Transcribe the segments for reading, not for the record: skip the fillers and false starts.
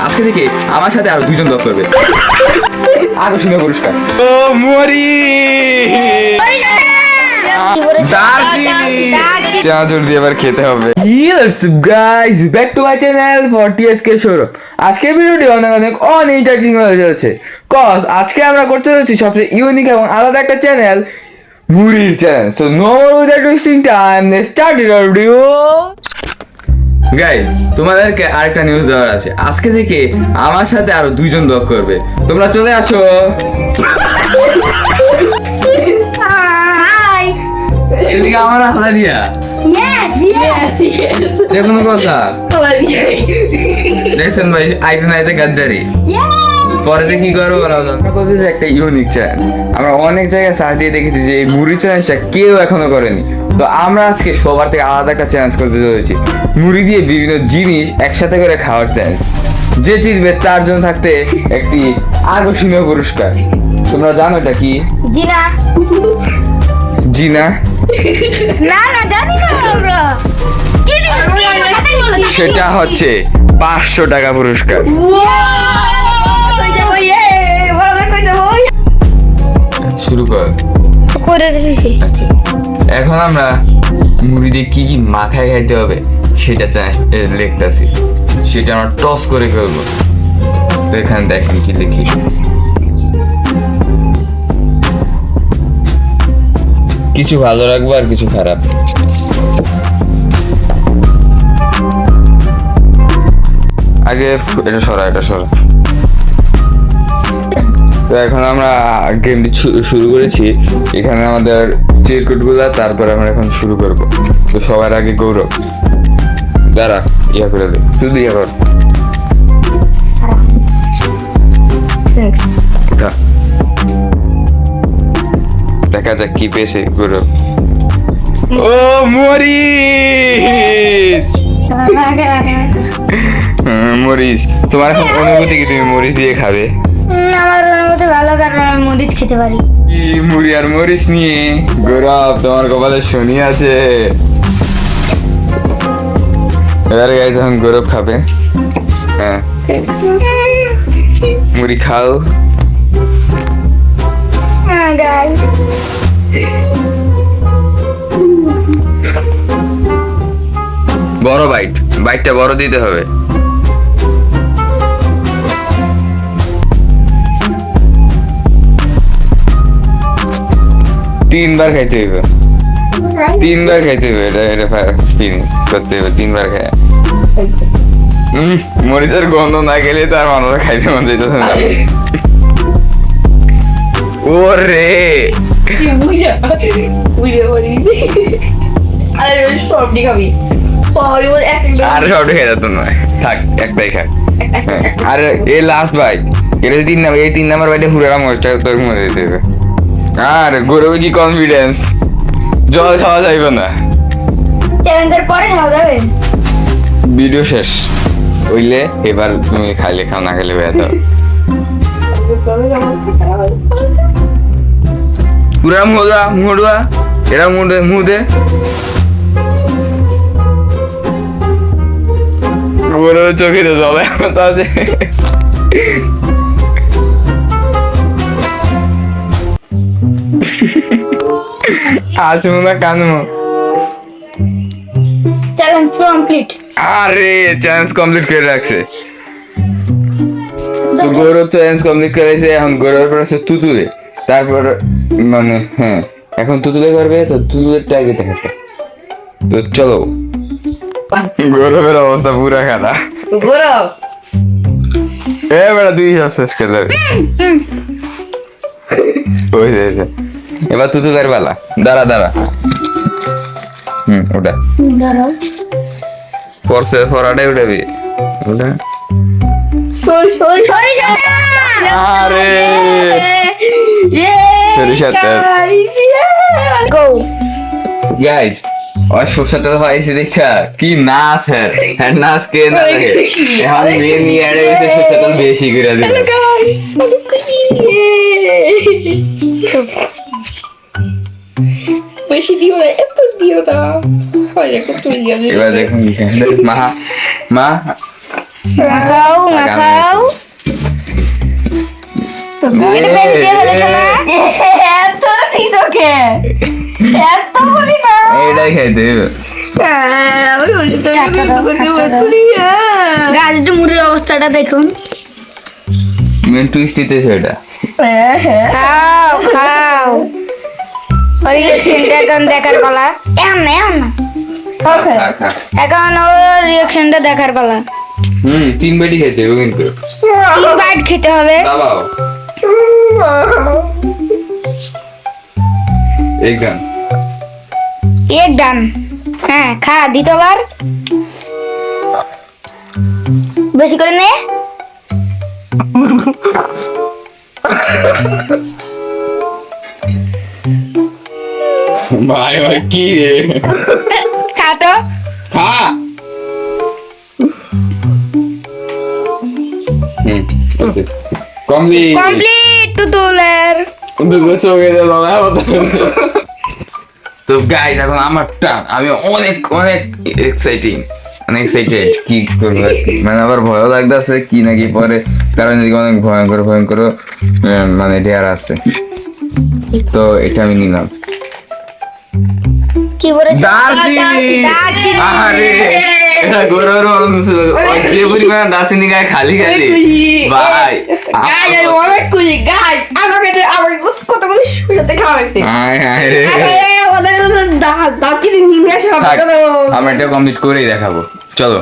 আজকে থেকে আমার সাথে আরো দুজন ব্লগ করবে। আকর্ষণীয় পুরস্কার। ও মরি চাঁচুর দিয়ে এবার খেতে হবে। Guys back to my channel for TSK showroom. আজকের ভিডিওটি অনেক ইন্টারেস্টিং হয়ে যাচ্ছে, কজ আজকে আমরা করতে যাচ্ছি সবচেয়ে ইউনিক এবং আলাদা একটা চ্যানেল, মুড়ির channel. So no more without wasting time, let's start our video. Guys তোমাদেরকে আরেকটা নিউজ দেওয়ার আছে, আজকে থেকে আমার সাথে আরো দুইজন ব্লগ করবে, তোমরা চলে আসো। এদিকে আমার হালা দিয়া দেখুন কথা দেখছেন ভাই, আইতে না আইতে গাদ্দারি পরে যে কি করবো করতেছে একটা ইউনিক চ্যালেঞ্জ। আমরা অনেক জায়গায় সার্চ দিয়ে দেখেছি যে এই মুড়ি চ্যালেঞ্জটা কেউ এখনো করেনি, তো আমরা আজকে সবার থেকে আলাদা একটা চ্যালেঞ্জ করতে চলেছি, মুড়ি দিয়ে বিভিন্ন জিনিস একসাথে করে খাওয়ার চ্যালেঞ্জ। যে জিতবে তার জন্য থাকতে একটি আকর্ষণীয় পুরস্কার। তোমরা জানো এটা কি? জিনা জিনা না না জানি না আমরা। সেটা হচ্ছে 500 টাকা পুরস্কার। শুরু কর। আচ্ছা, এখন আমরা মুড়ি দিয়ে কি কি মাথায় খাইতে হবে সেটা লিখতেছি, সেটা আমরা টস করে ফেলবো। তো এখানে দেখেন কি লিখি। কিছু ভালো রাখবো আর কিছু খারাপ। আগে এটা সরা, এটা সরা। তো এখন আমরা গেমটি শুরু করেছি, এখানে আমাদের চিরকুট গুলা, তারপরে আমরা এখন শুরু করব। তো সবার আগে গৌরব দাঁড়া, ইয়া করে দে, শুধু ইয়া কর। দেখা যাক কি পেয়েছে গৌরব। ও মরিচ, মরিচ। তোমার এখন অনুভূতি কি, তুমি মরিচ দিয়ে খাবে? আমার অনুভূতি ভালো, কারণ আমি মরিচ খেতে পারি। মুড়ি আর মরিচ নিয়ে গৌরব তোমার কপালে শনি আছে। এবারে গাইজ এখন গৌরব খাবে। হ্যাঁ মুড়ি খাও। হ্যাঁ গাইস, বড় বাইটটা বড় দিতে হবে। তিনবার খাইতে হবে, তিনবার খাইতে হবে। এটা ফিনিশ করতে হবে, তিনবার খায়। মরিচের গন্ধ না গেলে তার মানুষ খাইতে মন যাইতেছে না। ওরে আর সবটা খেয়ে যেত না, থাক একটাই খাক। আর এই লাস্ট বাইট, এটা এই 3 নাম্বার বাইটে পুরো মরিচটা তোর মনে দিতে হবে। আর গৌরবে কি কনফিডেন্স, জল খাওয়া যাইবে না। চ্যালেঞ্জের পরে খাওয়া যাবে। ভিডিও শেষ হইলে এবার তুমি খাইলে খাও, না খাইলে বেয়া দাও। পুরা মুড়া এরা মুদে গৌরবের চোখে জল আছে। আসবো না কানবো। Challenge complete. আরে চ্যালেঞ্জ কমপ্লিট করে রাখছে। তো গৌরব চ্যালেঞ্জ কমপ্লিট করেছে, এখন গৌরবের পর আছে তুতুলে, তারপর মানে হ্যাঁ এখন তুতুলে করবে। তো তুতুলের টাইগে দেখাচ্ছে। তো চলো, গৌরবের অবস্থা পুরা খারাপ। গৌরব বেড়া 2 শেষ করে ওই যে এবার তুতুলের বেলা। দাঁড়া ওটা পরছে ফরাটাই উঠাবি ওটা। আরে সরিষার তেল। গাইজ ওই সরষাটা পাইছি দেখা কি নাচ। হ্যাঁ নাচ কে না লাগে, এখন মেয়ে নিয়ে আড়ে গেছে সরষাটা বেশি করে দিল। বেশি দিও না, এত দিও না। এবার দেখুন মা মাখাও এটা বেশি দিয়ে ফেলেছে না? এত তোকে এত বলি না এটাই খাইতে হবে। আমি উল্টো গাছ একটু মুড়ির অবস্থাটা দেখুন। মেন টুইস্ট দিতেছে এটা। খাও খাও ওর রিয়াকশনটা এখন দেখার পালা। এখন না এখন না, খা, খা। এখন ওর রিয়াকশনটা দেখার পালা। 3 বাটি খাইতে হবে কিন্তু। 3 বাইট খেতে হবে। দাবাও একদম। এক ডান। হ্যাঁ খা দ্বিতীয়বার বেশি করে নে। ভাই ভাই কি রে? খা তো। খা। আছে কমপ্লিট কমপ্লিট তুতুলের। তো গাইস এখন আমার টান। আমি অনেক অনেক এক্সাইটেড কি করবো আর কি। মানে আবার ভয়ও লাগতেছে কি নাকি পরে, কারণ এদিকে অনেক ভয়ঙ্কর ভয়ঙ্কর মানে ডেয়ার আছে। তো এটা আমি নিলাম। কি বলেছ? দারচিনি। আরে এটা গরুর অনেক কিছু যে পরিমাণ দারচিনি গায়ে খালি খালি ভাই। অনেক খুশি গাইস আমাকে কতগুলো সাথে খাওয়াইছে আয় আয় রে। দাঁতিনি নিয়ে আসে থাক, আমরা এটা কমপ্লিট করেই দেখাবো। চলো।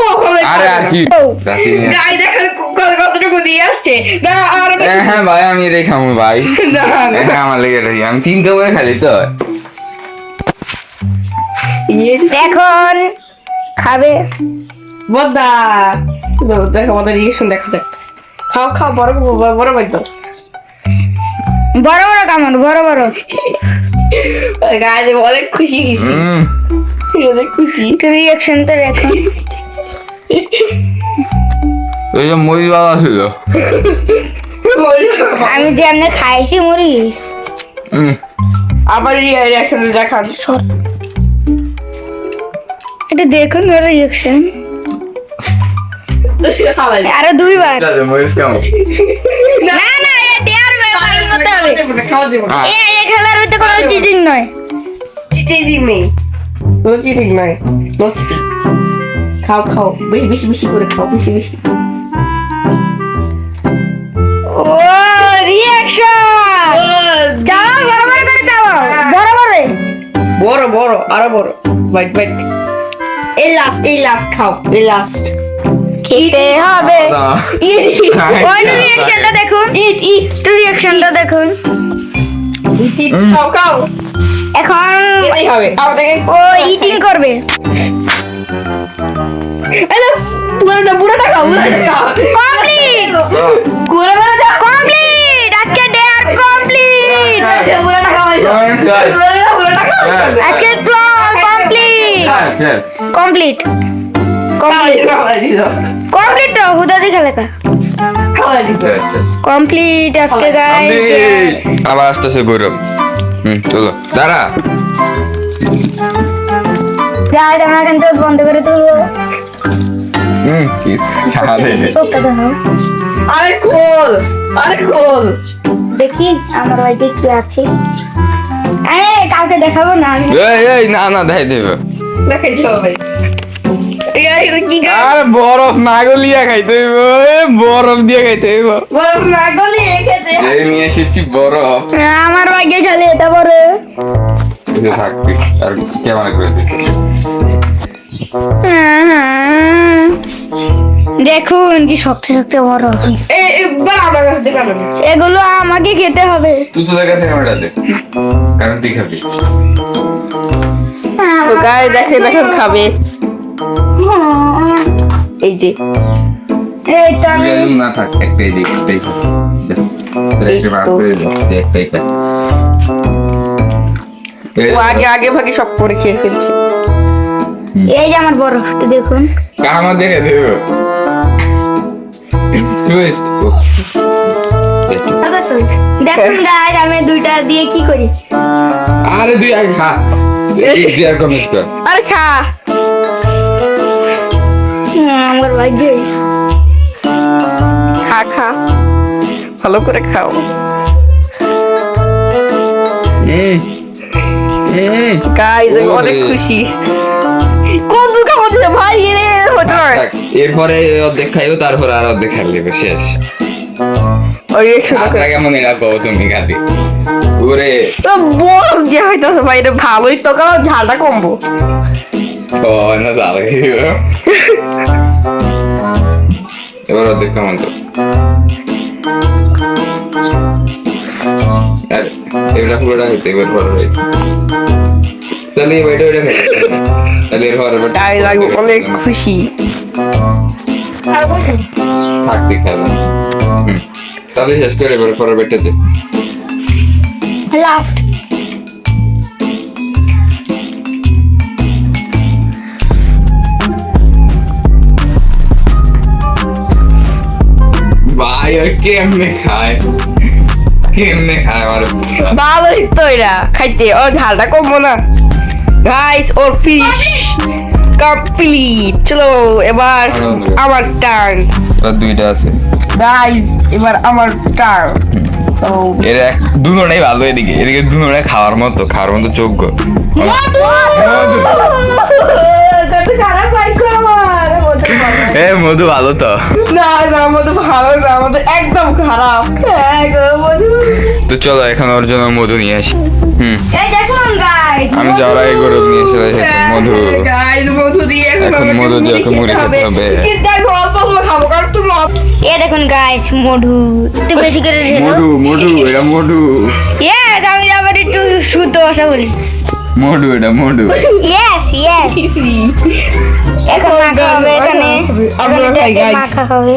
কখন আরে আর কি দারচিনি। গাই দেখেন কতটুকু দিয়ে আসছে না আর হ্যাঁ ভাই আমি এটাই খাবো ভাই। না হ্যাঁ আমার লেগে রাখি, আমি 3 কামড়ে খালি তো। এখন খাবে। বদা দেখ আমাদের রিয়েকশন দেখা যাক। খাও খাও বড় বড় ভাই তো বড় বড় কামড়, বড় বড়। গায়ে অনেক খুশি গেছি অনেক খুশি একটু রিয়াকশন তো দেখুন। ওই যে মরিচ বাবা ছিল। আমি যে এমনি খাইছি মরিচ। আবার রিয়েকশন দেখান সর এটা দেখুন ওর রিয়াকশন। আরো 2 বার। মরিচ কেমন? না না এটা আর ব্যাপার মতো হবে। খাওয়া দেবো এই খেলার ভিতরে কোনো চিটিং নয়। চিটিং নেই নো চিটিং নাই নো চিটিং খাও খাও বেশি বেশি বেশি করে খাও বেশি বেশি ও রিয়াকশন। যাও বড় বড় করে যাও, বড় বড়। বড় বড় আরো বড় বাইট বাইট এই লাস্ট খাও এই লাস্ট খেতে হবে। না। ওই রিয়াকশনটা দেখুন, একটু রিয়াকশনটা দেখুন। খাও খাও এখন খেতেই হবে আমাদেরকে ও ইটিং করবে। পুরোটা খাও কমপ্লিট কমপ্লিট আজকে ডেয়ার কমপ্লিট। আজকে কমপ্লিট কমপ্লিট কমপ্লিট তো হুদা দি খেলে কমপ্লিট আজকে গাইস। আবার আসতেছে গৌরব। চলো দাঁড়া। গাইস আমরা এখন তো বন্ধ করে তুলবো। কি সাদে চোখটা দেখো। আরে খোল দেখি আমার ভাইকে কি আছে। কাউকে দেখাবো না আমি। এই না না দেখাই দেবে। দেখাইতে হবে কি আর বরফ না গলিয়া খাইতে হইব। বরফ দিয়ে খাইতে হইব। বরফ না গলি খেতে এই নিয়ে এসেছি বরফ। আমার ভাইকে খালি এটা পরে। থাকবি আর কেমন করে দেখুন কি শক্ত শক্ত বরফ। আমার কাছে দেখাবে এগুলো আমাকে খেতে হবে। তুই তোদের কাছে ক্যামেরা দে, কারণ তুই খাবি। গায়ে দেখে দেখেন খাবে এই যে এই তো আমি তুই না থাক একটাই দিক একটাই খা। যা, তোরা একটু ভাগ করে দে, তুই একটাই খা। ও আগে ভাগে সব করে খেয়ে ফেলছে এই যে আমার বরফটা দেখুন। কামা দেখে দেব। টুইস্ট। দেখুন গাইস আমি দুইটা দিয়ে কি করি। আরে তুই আগে খা। এই আর কমিট কর। আরে খা আমার ভাই যে খা খা ভালো করে খাও। গাইস অনেক খুশি। কোন দুঃখ হচ্ছে ভাই রে হতে পারে। এরপরে অর্ধেক খাইও, তারপরে আর অর্ধেক খাইলে শেষ। ওই শুরু করে আপনারা কেমন রাখবো তুমি খাবি ওরে। তো বল যে হইতাছে ভাই, এটা ভালোই তো, কারণ ঝালটা কমবো। ও না জাল এবার অর্ধেক কেমন তো আর এটা পুরোটা হইতে এবার পরে তাহলে ওইটা ওইটা খাই তাহলে এর পরে তাই লাগবে, অনেক খুশি। থাকতে খাবে তাহলে শেষ করে এবার পরে বেটাতে লাস্ট ভাই ওই কেমনে খায় আমার ভালোই তো এরা খাইতে, ও ঝালটা কমবো না। গাইস ওর ফিশ কমপ্লিট। চলো এবার আমার টার্ন। দুইটা আছে গাইস এবার আমার টার্ন। তো এর দুটোটাই ভালো, এদিকে এদিকে দুটোটাই খাওয়ার মতো যোগ্য। খারাপ পাইছো আমার এ মধু ভালো তো। না না, মধু ভালো না, মধু একদম খারাপ। তো চলো এখন ওর জন্য মধু নিয়ে আসি। এই দেখুন গাইস, আমি যাওয়ার আগে গরম নিয়ে চলে এসেছি মধু। গাইস মধু দিয়ে এখন মধু দিয়ে ওকে মুড়ি খেতে হবে। কিন্তু আমি অল্প অল্প খাবো, কারণ তুমি এই দেখুন গাইস মধু একটু বেশি করে ঢেলো। মধু এটা মধু ইয়েস, আমি আবার একটু শুদ্ধ ভাষা বলি। এটা মধু ইয়েস ইয়েস। এখন মাখা হবে এখানে, আমরা খাই গাইস, মাখা হবে।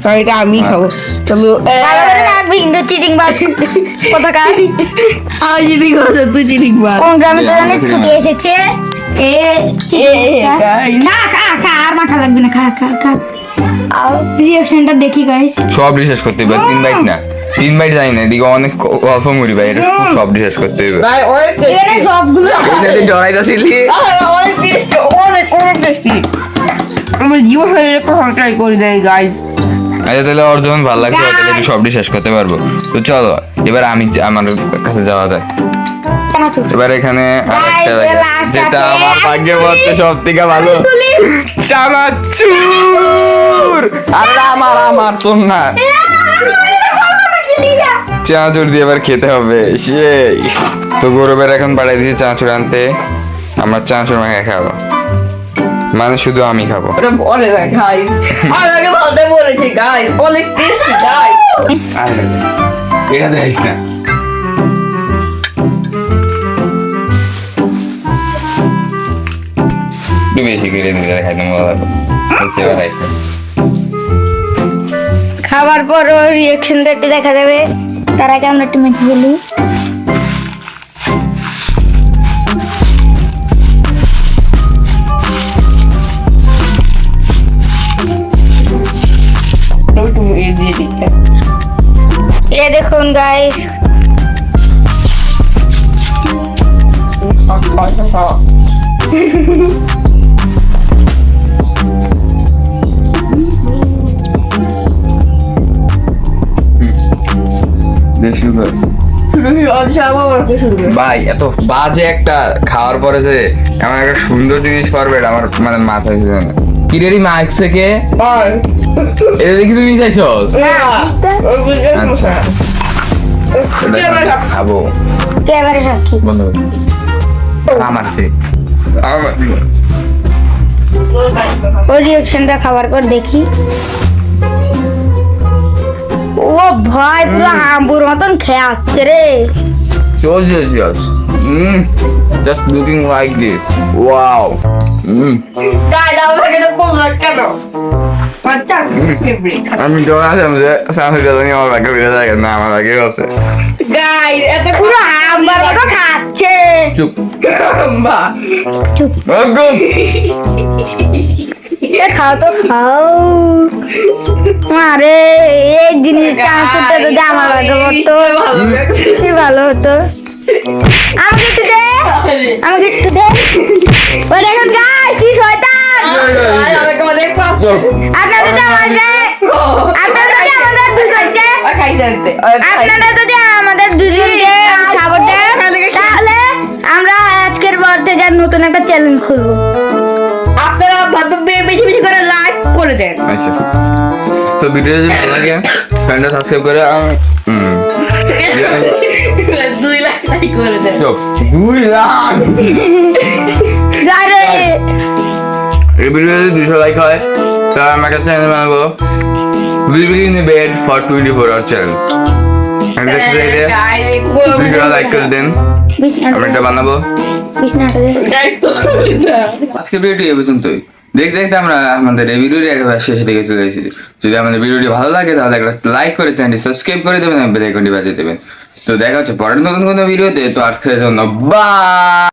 আর এটা আমি খাবো। চলো ভালো করে রাখবি কিন্তু চিটিং বাজ কোথাকার। আমি যদি কথা তুই চিটিং বাদ। কোন গ্রামে তো জানিস ছুটি এসেছে। এ গাইস খা খা খা, আর মাখা লাগবে না, খা খা খা। আর রিঅ্যাকশনটা দেখি গাইস। সব রিসার্চ করতে হবে, 3 বাইট না, 3 বাইট যাই না, এদিকে অনেক অল্প মুড়ি ভাই, এটা সব রিসার্চ করতে হবে। ভাই অনেক এখানে সবগুলো এটাতে ডরাইতাছিলি অনেক টেস্টি, অনেক অনেক টেস্টি। আমি জীবনে কখনো ট্রাই করি নাই গাইস। আচ্ছা তাহলে ওর যখন ভালো লাগছে তাহলে একটু সব শেষ করতে পারবো। তো চলো এবার আমি আমার কাছে যাওয়া যায়। এবার এখানে আরেকটা জায়গা, যেটা আমার ভাগ্যে বলতে সব থেকে ভালো, চানাচুর। আর আমার তোর না, চানাচুর দিয়ে এবার খেতে হবে সেই। তো গৌরবের এখন বাড়াই দিয়েছি চানাচুর আনতে, আমরা চানাচুর মাখা খাবো, মানে শুধু আমি খাবো। ওটা বলে না গাইস, আর আগে বলতে বলেছি গাইস, অনেক টেস্টি গাইস। এটা দেখিস না, একটু বেশি করে দিলে খাইতে মজা লাগবে। খাবার পর ওর রিঅ্যাকশনটা একটু দেখা যাবে, তার আগে আমরা একটু মেখে গেলি। তুমি এই দিয়ে দিতে। এ দেখুন গাইস, ভাই এত বাজে একটা খাওয়ার পরে যে এমন একটা সুন্দর জিনিস পারবে, এটা আমার মানে মাথায় ছিল না। কিরেরি মাইক থেকে এটা দেখি তুমি চাইছস? আচ্ছা এটা খাবো ক্যামেরা সাক্ষী। বন্ধ কর। আমার সে ওর রিঅ্যাকশনটা খাবার পর দেখি। ও ভাই পুরো হাম্বুর মতন খেয়ে আসছে রে। চলছে just looking like this, wow. আমি ডরাছিলাম যে সামনে আমার ভাগ্য বেড়ে যায় না, আমার ভাগ্য আছে। গাইস এত পুরো হাম্বার মতো খাচ্ছে। চুপ হাম্বা। চুপ, একদম। এ খাও তো খাও। আরে এই জিনিস চানাচুরটা যদি আমার ভাগ্য হতো কি ভালো হতো। আমাকে একটু দে, আমাকে একটু দে। ও দেখুন গাইস কি শয়তান। আপনাদের তো আমাদের, আপনাদের তো আমাদের দুই করছে। জানতে আপনারা যদি আমাদের দুজনকে সাপোর্ট দেন তাহলে আমরা আজকের পর থেকে আর নতুন একটা চ্যালেঞ্জ খুলবো। আপনারা বেশি বেশি করে লাইক করে দেন। আচ্ছা তো ভিডিও যদি ভালো লাগে চ্যানেলটা সাবস্ক্রাইব করে 2 লাখ লাইক করে দেন। 2 লাখ আরে এই ভিডিও যদি 200 লাইক হয় তাহলে আমরা একটা চ্যানেল বানাবো will be in bed for 24 hour channel. আর দেখতে চাইলে ভিডিও লাইক করে দেন, আমরা এটা বানাবো। আজকের ভিডিওটি এই পর্যন্তই। দেখতে দেখতে আমরা আমাদের এই ভিডিওটি একেবারে শেষে দিকে চলে এসেছি। যদি আমাদের ভিডিওটি ভালো লাগে তাহলে একটা লাইক করে চ্যানেলটি সাবস্ক্রাইব করে দেবেন এবং বেল আইকনটি বাজিয়ে দেবেন। তো দেখা হচ্ছে পরের নতুন কোনো ভিডিওতে। তো আজকের জন্য বাই।